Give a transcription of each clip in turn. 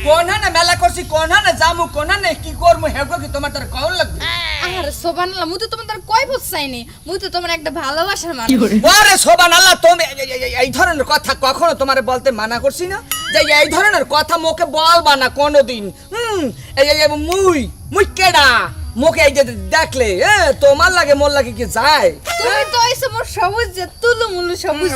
কোনা না মেলা করছি কোনা না জামু কোনা না কি করমু হেগো কি তোমার তার কল লাগবে আরে সুবহানাল্লাহ মুই তো তোমার তার কই বুঝছাইনি মুই তো তোমার একটা ভালোবাসার মানুষ ওরে সুবহানাল্লাহ তুমি এই ধরনের কথা কখনো তোমারে বলতে মানা করছি না যে এই ধরনের কথা মুখে বলবা না কোনোদিন এই মুই কেডা মুখে এই যে দেখলে তোমার লাগে মোর লাগে কি যায় তুমি তো আইছো মোর সবুজ যে তুলুমুলু সবুজ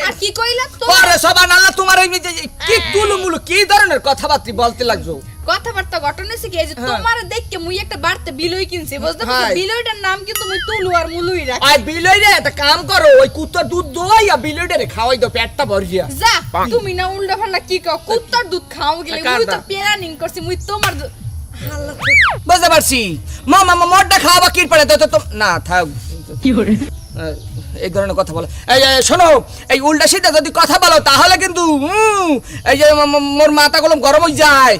আর কি কইলা তো ওরে সুবহানাল্লাহ তোমার এই যে কি তুলুমুলু কি ধরনের কথাবার্তা বলতে লাগছো কথাবার্তা ঘটনা হইছে কি এই যে তোমার দেখকে মুই একটা বাড়তে বিলই কিনছি বুঝতে পারছো বিলইটার নাম কিন্তু মুই তুলু আর মুলুই রাখি আই বিলই রে একটা কাম করো ওই কুত্তার দুধ দই আর বিলইটা রে খাওয়াই দাও পেটটা ভরিয়া যা তুমি না উল্টা ফাল্টা কি কও কুত্তার দুধ খাও গেলে মুই তো প্ল্যানিং করছি মুই তোমার বুঝতে পারছি মামা মোরটা খাওয়া কি পড়ে তো না থাক কি করে এই ধরনের কথা বলো এই শোনো এই উল্টা সিধা যদি কথা বলো তাহলে কিন্তু এই যে মোর মাথা কলম গরম হয়ে যায়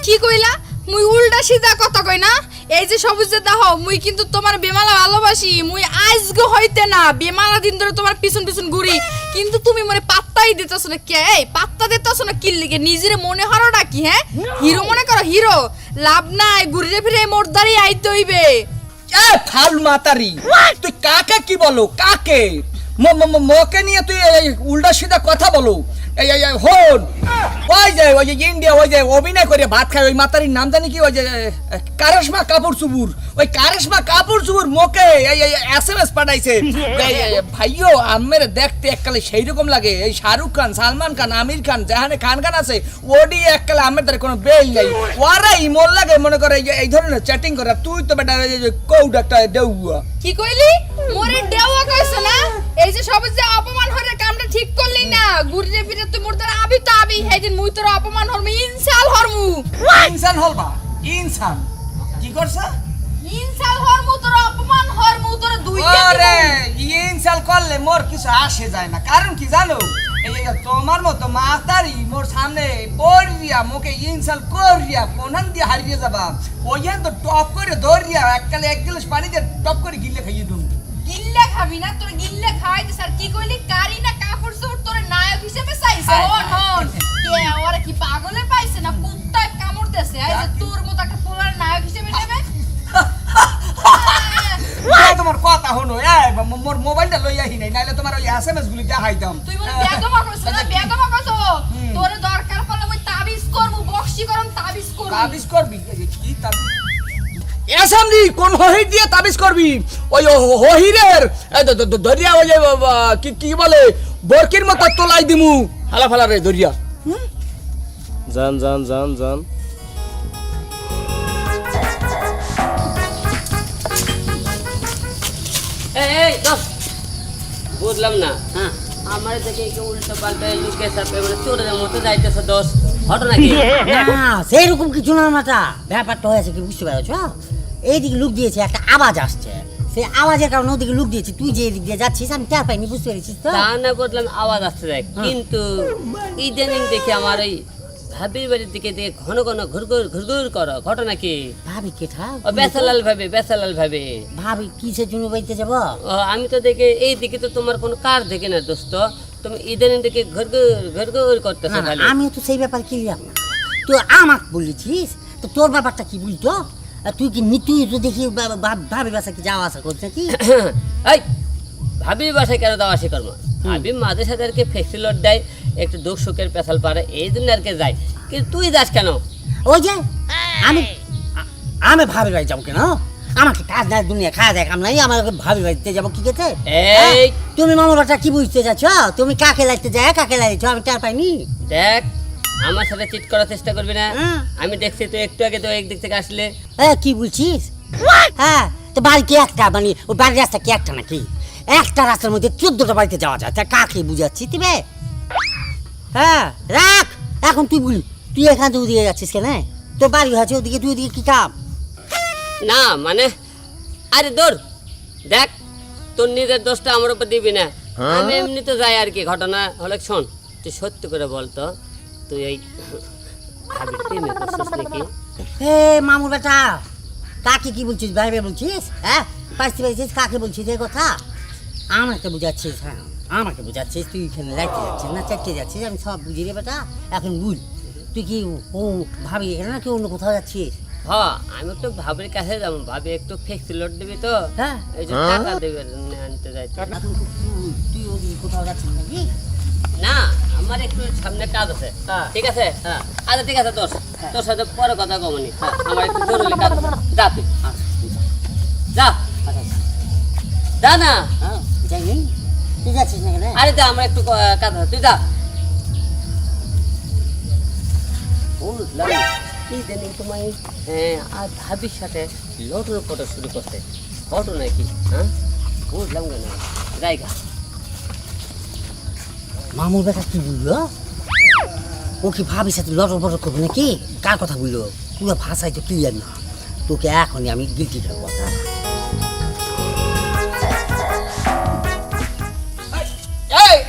কি কইলা মুই উল্টা সিধা কথা কই না এই যে সবুজ যে দাও মুই কিন্তু তোমার বেমালা ভালোবাসি মুই আজকে হইতে না বেমালা দিন ধরে তোমার পিছন পিছন ঘুরি কিন্তু তুমি মনে পাত্তাই দিতেছ না কে এই পাত্তা দিতেছ না কি লিগে নিজেরে মনে হরোটা কি হ্যাঁ হিরো মনে করো হিরো লাভ নাই ঘুরে ফিরে মোরদারি আইতে হইবে এ ফাল মাতারি তুই কাকে কি বলো কাকে মোকে নিয়ে তুই উল্টা সিধা কথা বলো এই হন ওই যে ইন্ডিয়া ওই যে অভিনয় করে ভাত খায় ওই মাতারির নাম জানি কি ওই যে কারিশমা কাপুর চুবুর ওই কারিশমা কাপুর চুবুর মোকে এসএমএস পাঠাইছে ভাইও আমের দেখতে এককালে সেই রকম লাগে এই শাহরুখ খান সালমান খান আমির খান যেখানে খান আছে ওডি এককালে আমের তার কোনো বেল নাই ওরা ইমোল লাগে মনে করে এই ধরনের চ্যাটিং করে তুই তো বেটা কৌড একটা দেউয়া কি কইলি মোরে দেওয়া কইছ না এই যে সবুজ যে অপমান হরে কামটা ঠিক করলি না ঘুরে ফিরে তুই মোর দ্বারা আবি তো আবি হেদিন মুই তোর অপমান হরমু ইনসাল হরমু ইনসান হলবা ইনসান কি করছ ইনসাল হরমু তোর অপমান হরমু তোর দুই আরে ইনসাল করলে মোর কিছু আসে যায় না কারণ কি জানো এই তোমার মতো মাতারি মোর সামনে পড়িয়া মোকে ইনসাল করিয়া কোনখান দিয়ে হারিয়ে যাবা ওইখান তো টপ করে ধরিয়া এককালে এক গ্লাস পানি দিয়ে টপ করে গিলে খাইয়ে দেবো গিল্লা খাবি না তোর গিল্লা খাওয়াইতে স্যার কি কইলি কারিনা কাপুর সুর তোর নায়ক হিসেবে চাইছে হন হন কে ওরা কি পাগলে পাইছে না কুত্তা কামড় দেছে এই যে তোর মতো একটা পোলার নায়ক হিসেবে নেবে তোমার কথা হনো মোর মোবাইলটা লইয়া হি নাই নাইলে তোমার ওই এসএমএস গুলি দেখাইতাম তুই মনে বেদমা কইছ না বেদমা কইছ তোর দরকার পড়লে মই তাবিজ করব বক্সীকরণ তাবিজ করব তাবিজ করবি কি তাবিজ এসামনি কোন হহি দিয়ে তাবিজ করবি ওই হহিরের দরিয়া ওই কি বলে বরকির মতো তোলাই দিমু হালা ফালা রে দরিয়া জান জান জান জান এই দোস্ত বুঝলাম না হ্যাঁ আমার থেকে একটু উল্টো পাল্টা লুকে সাপে মানে চোরের মতো যাইতেছে দোস্ত ঘটনা কি না সেরকম কিছু না মাথা ব্যাপারটা হয়েছে কি বুঝতে পারছো এইদিকে লুক দিয়েছে একটা আওয়াজ আসছে সেই আওয়াজের কারণে ওদিকে লুক দিয়েছি তুই যে এদিক দিয়ে যাচ্ছিস আমি টের পাইনি বুঝতে পেরেছিস তো তা না বললাম আওয়াজ আসতে দেখ কিন্তু ইদানিং দেখি আমার ওই ভাবির বাড়ির দিকে দিয়ে ঘন ঘন ঘুরঘুর করো ঘটনা কি ভাবি কে থাক ও বেসালাল ভাবে ভাবি কিসের জন্য বাড়িতে যাবো আমি তো দেখে এই দিকে তো তোমার কোনো কার দেখে না দোস্ত তুমি ইদানিং দেখে ঘুরঘুর করতেছো খালি আমিও তো সেই ব্যাপার ক্লিয়ার না তুই আমাকে বলেছিস তো তোর ব্যাপারটা কি বলতো তুই কি মৃত্যু তো দেখি ভাবি বাসা কি যাওয়া আসা করছে কি এই ভাবির বাসায় কেন যাওয়া আসি করবো ভাবি মাঝে সাথে আর কি ফ্লেক্সি লোড দেয় একটু দুঃখ সুখের পেশাল পারে এই জন্য আর কি যাই কিন্তু তুই যাস কেন ওই যে আমি ভাবি বাড়ি যাবো কেন আমাকে কাজ নাই দুনিয়া খাওয়া দেয় কাম নাই আমাকে ভাবি বাড়িতে যাবো কি করতে এই তুমি মামার বাটা কি বুঝতে যাচ্ছ তুমি কাকে লাগতে যায় কাকে লাগছ আমি টের পাইনি দেখ আমার সাথে চিট করার চেষ্টা করবি না আমি দেখছি তুই একটু আগে তো একদিক থেকে আসলে কি বলছিস হ্যাঁ তো বাড়ি কি একটা মানে ওই বাড়ির রাস্তা কি একটা নাকি একটা রাস্তার মধ্যে 14টা বাড়িতে যাওয়া যায় তা কাকে বুঝাচ্ছি তুমি হ্যাঁ রাখ এখন তুই বলি তুই এখান থেকে ওদিকে যাচ্ছিস কেন তোর বাড়ি হয়েছে ওদিকে তুই ওদিকে কি কাম না মানে আরে দৌড় দেখ তোর নিজের দোষটা আমার উপর দিবি না আমি এমনি তো যাই আর কি ঘটনা হলে শোন তুই সত্যি করে বলতো তুই এই ভাবির প্রেমে করছিস নাকি হে মামুর বেটা কাকে কি বলছিস ভাই বলছিস হ্যাঁ পাইছিস কাকে বলছিস এই কথা আমাকে বুঝাচ্ছিস হ্যাঁ আমাকে বুঝাচ্ছিস তুই এখানে রাইতে যাচ্ছিস না চারটে যাচ্ছিস আমি সব বুঝি রে বেটা এখন বুঝ তুই কি ও ভাবি এখানে নাকি অন্য কোথাও যাচ্ছিস? হ্যাঁ আমি তো ভাবির কাছে যাবো, ভাবি একটু ফিক্স লোড দিবি তো, হ্যাঁ এই যে টাকা দেবে আনতে যাইতে। এখন তুই ওদিকে কোথাও যাচ্ছিস নাকি? না আমার একটু সামনে কাজ আছে, ঠিক আছে? আচ্ছা ঠিক আছে, তোর সাথে পরে কথা কমনি, আমার একটু জরুরি কাজ আছে, যা তুই যা যা না। হ্যাঁ যাইনি, তুই যাচ্ছিস না কেন? আরে যা, আমার একটু কাজ আছে, তুই যা। বুঝলাম ইদানিং তোমায় আর ভাবির সাথে লটর পটর শুরু করতে, ফটো নাকি? হ্যাঁ বুঝলাম কেন, জায়গা মামুর বেটা কি বললো? ও কি ভাবির সাথে লটর বটর করবে নাকি? কার কথা বললো? পুরো ভাষায় তো ক্লিয়ার না। তোকে এখনই আমি গিলটি দেবো।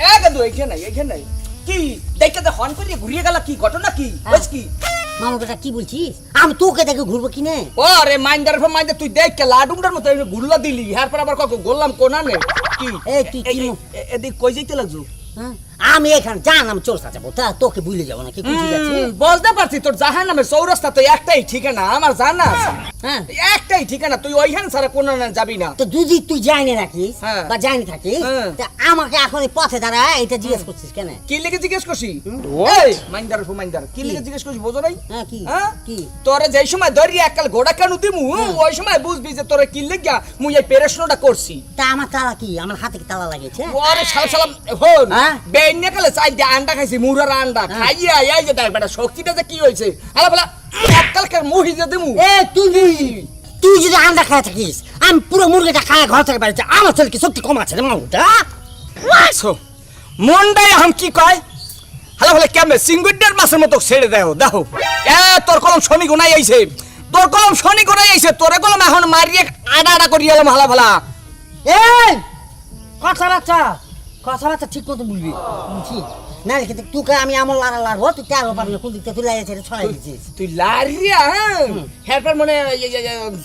এই দাদু এইখানে কি দেখে হন করে ঘুরিয়ে গেল, কি ঘটনা কি বুঝ কি? মামুর বেটা কি বলছিস? আমি তোকে দেখে ঘুরবো কি নে? ওরে মাইন্ডার তুই দেখ কে লাডুমটার মতো ঘুরলা দিলি, এরপর আবার কত গোল্লাম কোনা নে কি? এই তুই কি এদিক কই যাইতে লাগছো? হ্যাঁ? আমি এখানে জান আমি চোর সাজাবো, তা তোকে ভুলে যাবো নাকি? বুঝে যাচ্ছি। বুঝতে পারছি তোর জাহান্নামের চৌরাস্তা তো একটাই ঠিকানা, আমার জানা আছে। হ্যাঁ একটাই ঠিকানা, তুই ওইখানে ছাড়া কোনো না যাবি না। তো যদি তুই জানি রাখিস হ্যাঁ। বা জানি থাকিস, হ্যাঁ। তা আমাকে এখন এই পথে দাঁড়া এটা জিজ্ঞেস করছিস কেন? কি লিখে জিজ্ঞেস করছি? এই মাইন্ডার কি লিখে জিজ্ঞেস করছি বোঝো নাই? হ্যাঁ কি হ্যাঁ? কি তোরে যেই সময় ধরি এককাল ঘোড়া কানু দিমু, ওই সময় বুঝবি যে তোরে কি লিখা মুই এই পেরেশনটা করছি। তা আমার তালা কি? আমার হাতে কি তালা লাগিয়েছে? ওরে সালাম হন হ্যাঁ? বেইনে কালে চাই যে আন্ডা খাইছি, মুরার আন্ডা হ্যাঁ। খাইয়া এই যে দেখ বেটা শক্তিটা যে কি হইছে, আলা বলা এককালকে মুহি যে দিমু। এ তুই তুই যদি আন্ডা খায় থাকিস, আমি পুরো মুরগিটা খায় ঘর থেকে বাড়িতে, আমার ছেলে কি সত্যি কম আছে রে মামুটা? মনটাই এখন কি কয়, হালা বলে কেমন সিঙ্গুডের মাছের মতো ছেড়ে দেও দেখো। তোর কলম শনি গোনাই আইছে, তোর কলম শনি গোনাই আইছে, তোরে কলম এখন মারিয়ে আডা করে এলাম হালা ভালা। এই কথাবার্তা ঠিক মতো বলবি, বুঝছি? নাহলে কিন্তু তোকে আমি আমার লাড়বো, তুই তেরো পারবি না, কোন দিকটা তুই লাগিয়ে ছেড়ে ছড়াই দিচ্ছিস। তুই লারিয়া হ্যাঁ মনে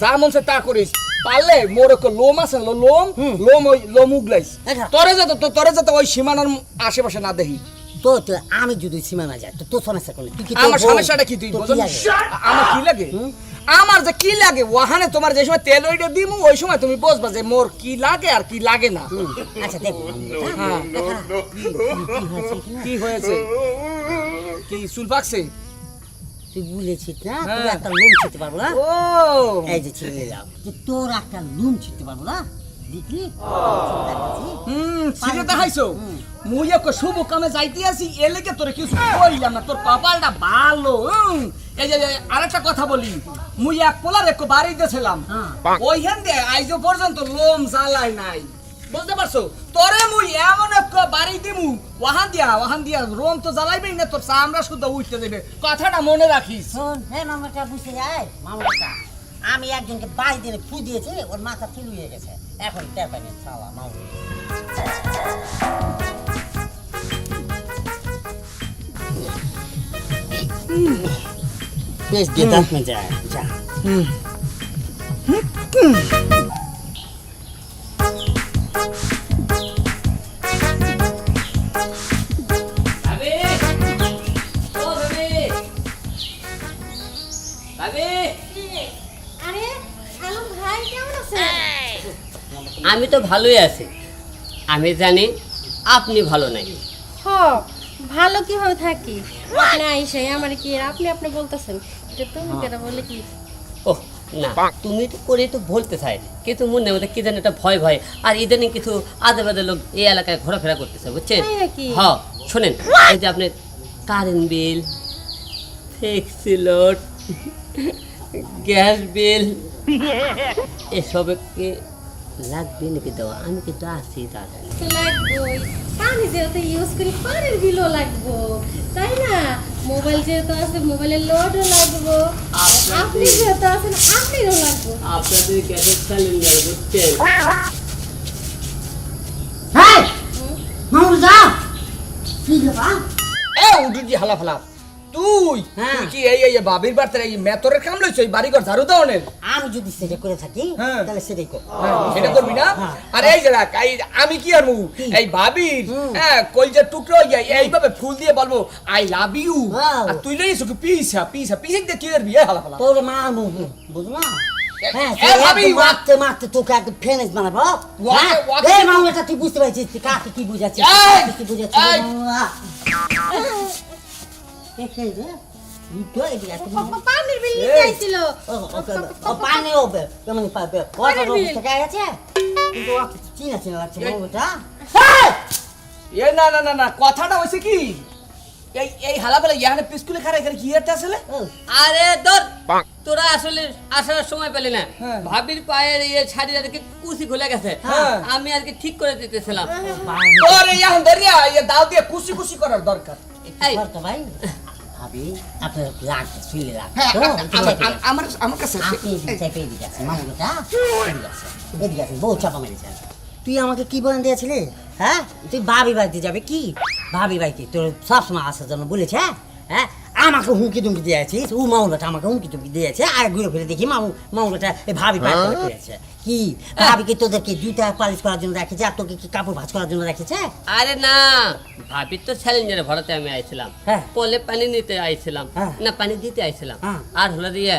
যা মন সে তা করিস, পারলে মোর লোম আছে লোম ওই লোম উগলাইস, আচ্ছা। তোরে যাতে ওই সীমানার আশেপাশে না দেখি। তো আমি যদি সীমানা যাই তো তোর সমস্যা করলে তুই কি? আমার সমস্যাটা কি তুই বোঝো? আমার কি লাগে? আমার যে কি লাগে ওখানে তোমার যে সময় তেল ওইটা দিমু, ওই সময় তুমি বুঝবা যে মোর কি লাগে আর কি লাগে না। আচ্ছা দেখ হ্যাঁ কি হয়েছে? কি চুল পাকছে? তুই বলেছিস না হ্যাঁ। তুই একটা লুম ছিটতে পারবো না? ও এই যে ছিঁড়ে যাও, তোর একটা লুম ছিটতে পারবো না, দেখলি? ছিঁড়ে দেখাইছো? মুই এক শুভ কামে যাইতে আসি, এলেকে তোরে কিছু কইলাম না, তোর কপালটা ভালো। এই যে আরেকটা কথা বলি, মুই এক পোলার এক বাড়ি দিয়েছিলাম, ওইখান দিয়ে আইজো পর্যন্ত লোম জ্বালাই নাই, বুঝতে পারছো? তোরে মুই এমন এক বাড়ি দিমু, ওহান দিয়া রোম তো জ্বালাইবেই না, তোর চামড়া শুদ্ধ উঠতে দেবে, কথাটা মনে রাখিস। শোন হে মামাটা বুঝতে যায় মামাটা, আমি একজনকে বাড়ি দিয়ে ফু দিয়েছি, ওর মাথা ফুল হয়ে গেছে, এখন টের পাইনি শালা মামু। বেশ দিয়ে দাঁত মে যায় যা। ভাবি ও ভাবি ভাবি, আরে হ্যালো ভাই, কেমন আছেন? আমি তো ভালোই আছি, আমি জানি আপনি ভালো নাই। হ ভালো কিভাবে থাকি? আপনি আইসাই আমার কি আর আপনি আপনি বলতেছেন, এটা তুমি কেটা বলে কি? ও না, তুমি তো করে তো বলতে চাই, কিন্তু মনে মধ্যে কি জানি একটা ভয় ভয়, আর ইদানিং কিছু আদে বাদে লোক এই এলাকায় ঘোরাফেরা করতেছে, বুঝছেন? তাই নাকি? হ্যাঁ শোনেন, এই যে আপনার current bill, taxi load, gas bill, এসবে কি লাগবে নাকি দেওয়া? আমি কিন্তু আছি দাদা। তো লাগবোই, পানি যেহেতু ইউজ করি পানির বিলও লাগবো, তাই না? মোবাইল যেহেতু আছে মোবাইলের লোডও লাগবো, আপনি যেহেতু আছেন আপনিও লাগবো। আপনাদের গ্যাসের সিলিন্ডার, বুঝছেন? হ্যাঁ মামু যা কি রে বা? উঠুজি হালা ফালা তুই হ্যাঁ। তুই কি এই বাবির বাড়িতে এই মেতরের কাম লইছ এই বাড়িঘর ঝাড়ু দাওনের? আমি যদি সেটা করে থাকি হ্যাঁ। তাহলে সেটাই কর এটা করবি না? হ্যাঁ। আর এই যে রাখ, আমি কি আর এই বাবির হ্যাঁ কলজার টুকরো হয়ে যায় এইভাবে ফুল দিয়ে বলবো আই লাভ ইউ, Wow. আর তুই লইছ কি পিসা পিসা পিসা দিয়ে কি করবি? হালা হালা তোর মা বুঝো না হ্যাঁ এ ভাবি, মারতে মারতে তোকে একদম ফেনেস বানাবো ওয়াকে- ওয়াকে- এই মামলাটা তুই বুঝতে পারছিস তুই কাকে কি বুঝাচ্ছিস এই! কাকে কি বুঝাচ্ছিস এই! পানির বিল নিতে আইছিল পানি হবে কেমন পাবে কত বিল। টাকা আছে কিন্তু চিনা চিনা লাগছে মামলাটা এ না না না না কথাটা হইছে কি এই হালা বেলা ইয়ানে পিস্কুলে খারা এখানে কি এরতে আসলে? আরে ধর তোরা আসলে আসার সময় পেলি না হ্যাঁ। ভাবির পায়ের ইয়ে শাড়ির আর কি কুচি খুলে গেছে হ্যাঁ। আমি আর কি ঠিক করে দিতেছিলাম তোর ইয়ান ধরিয়া ইয়ে দাও দিয়ে কুচি কুচি করার দরকার। এই। তো ভাই ভাবি আপনার রাগ শুনলে রাগ হ্যাঁ, তো আমার কাছে আছে। আপনি চাইপে এদিকে আছেন মামলাটা এদিকে আছেন বউ চাপা মেরেছেন তুই আমাকে কি বলে দিয়েছিলি হ্যাঁ তুই ভাবি বাড়িতে যাবে কি ভাবি বাড়িতে তোর সবসময় আসার জন্য বলেছে হ্যাঁ আমাকে হুমকি টুমকি দিয়েছিস ও মামলাটা আমাকে হুমকি টুমকি দিয়েছে আর ঘুরে ফিরে দেখি মামলাটা এই ভাবি পায়ে তলে পড়েছে কি ভাবিকে তোদেরকে জুতা পালিশ করার জন্য রেখেছে আর তোকে কি কাপড় ভাঁজ করার জন্য রেখেছে আরে না ভাবির তো চ্যালেঞ্জারে ভরাতে আমি আইছিলাম হ্যাঁ। কলে পানি নিতে আইছিলাম হ্যাঁ। না পানি দিতে আইছিলাম হ্যাঁ। আর হলো দিয়ে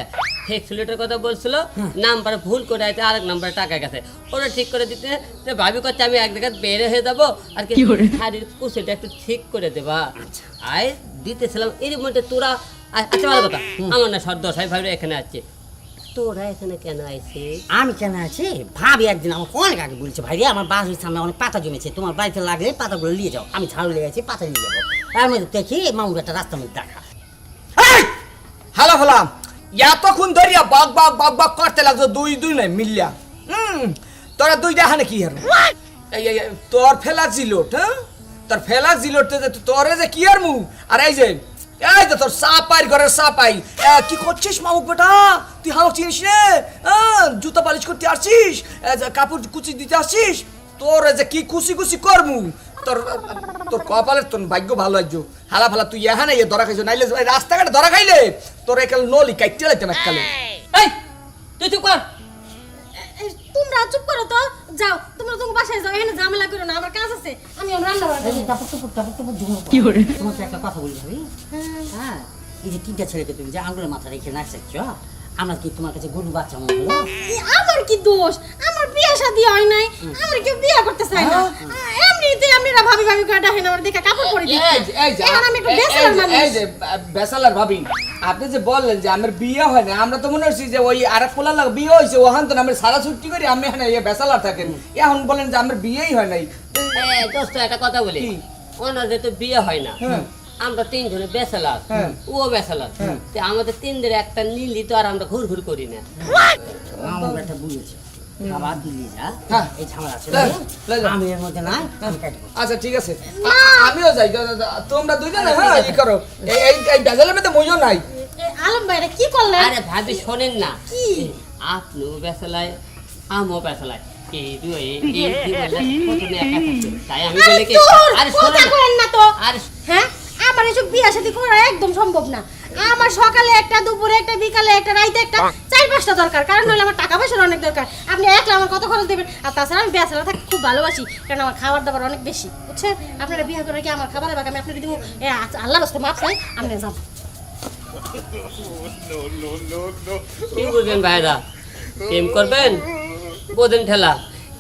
ফেক্সুলেটের কথা বলছিল নাম্বার ভুল করে আইতে আরেক নাম্বারে টাকা গেছে ওরা ঠিক করে দিতে তো ভাবি করছে আমি এক জায়গায় বেড়ে হয়ে যাবো আর কি শাড়ির কুচিটা একটু ঠিক করে দেবা আয় দিতেছিলাম এর মধ্যে তোরা আচ্ছা ভালো কথা আমার না সর্দ সাহেব ভাবি এখানে আছে তোরা এখানে কেন আইছিস আমি কেন আছি ভাবি একদিন আমাকে অনেক আগে বলছে ভাই রে আমার বাড়ির সামনে অনেক পাতা জমেছে তোমার বাড়িতে লাগলে পাতাগুলো নিয়ে যাও আমি ঝাড়ু লেগেছি পাতা নিয়ে যাবো তার মধ্যে দেখি মামুটা রাস্তার মধ্যে দেখা এই! হালা হালা এতক্ষণ ধরিয়া বক বক বক বক করতে লাগতো দুই দুই নাই মিলিয়া তোরা দুই দেখা নাকি আর এই তোর ফেলা জিলোট হ্যাঁ তোর ফেলা জিলোট তোরে যে কি আর মুখ আর এই যে তোর সাপাই ঘরের সাপাই কি করছিস মামুক বেটা তুই হাও চিনিস রে জুতা পালিশ করতে আসছিস কাপড় কুচি দিতে আসছিস তোর যে কি খুশি খুশি করমু তোর তোর কপালের তোর ভাগ্য ভালো আইজো হালা ফালা তুই এখানে ধরা খাইছো নাইলে রাস্তাঘাটে ধরা খাইলে তোর একাল নলি কাইতে লাইতাম এককালে এই তুই চুপ কর তোমরা চুপ করো তো যাও তোমরা তোমার বাসায় যাও এখানে ঝামেলা করো না আমার কাজ আছে আমি রান্না বান্না কি করে তোমাকে একটা কথা বলি ভাবি হ্যাঁ এই যে তিনটা ছেলেকে তুমি যে আঙুলের মাথা রেখে নাচছ আমরা কি তোমার কাছে গরু বাচ্চা মনে হলো আমার কি দোষ আমার বিয়ে শাদী হয় নাই আমার কেউ বিয়ে করতে চায় না এমনিতে আপনারা ভাবি ভাবি করে ডাকেন আমার দেখে কাপড় পরে দিই এখন আমি একটু বেসালার মানুষ এই যে বেসালার ভাবি আপনি যে বললেন যে আমার বিয়ে হয় না আমরা তো মনে হচ্ছে যে ওই আরেক পোলা লাগ বিয়ে হয়েছে ওখান তো আমরা সারা ছুটি করি আমি এখানে বেসালার থাকেন এখন বলেন যে আমার বিয়েই হয় নাই দোস্ত একটা কথা বলি কি? ওনাদের তো বিয়ে হয় না হ্যাঁ। আমরা তিনজনে বেসালার হ্যাঁ। ও বেসালার তো আমাদের তিনদের একটা নিলি তো আর আমরা ঘুর ঘুর করি না আমার একটা বুঝেছে আবার দিল্লি যা হ্যাঁ। এই ঝামেলা আছে লে যাও। আমি এর মধ্যে নাই আমি কাটবো আচ্ছা ঠিক আছে আমিও যাই তোমরা দুইজনে হ্যাঁ ই করো এই বেজালের মধ্যে মইও নাই আলম ভাইরা কি করলেন আরে ভাবি শোনেন না কি? আপনিও বেসালায় আমিও বেসালায় এই দুই এই প্রথমে একা থাকছে তাই আমি বলে কি আরে কথা শোনেন করেন না তো আরে হ্যাঁ আমার এসব বিয়ে শাদী করা একদম সম্ভব না আমার সকালে একটা দুপুরে একটা বিকালে একটা রাইতে একটা 4-5টা দরকার কারণ হলে আমার টাকা পয়সার অনেক দরকার আপনি একলা আমার কত খরচ দেবেন আর তাছাড়া আমি বেচারা থাকতে খুব ভালোবাসি কারণ আমার খাবার দাবার অনেক বেশি বুঝছেন আপনারা বিয়ে করে কি আমার খাবারের বাকি আমি আপনাকে দিব আল্লাহ রাস্তা মাপ চাই আপনি যান কি বুঝবেন ভাইরা প্রেম করবেন বোঝেন ঠেলা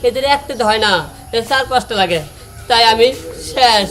এদের একটা তো হয় না 4-5টা লাগে তাই আমি শেষ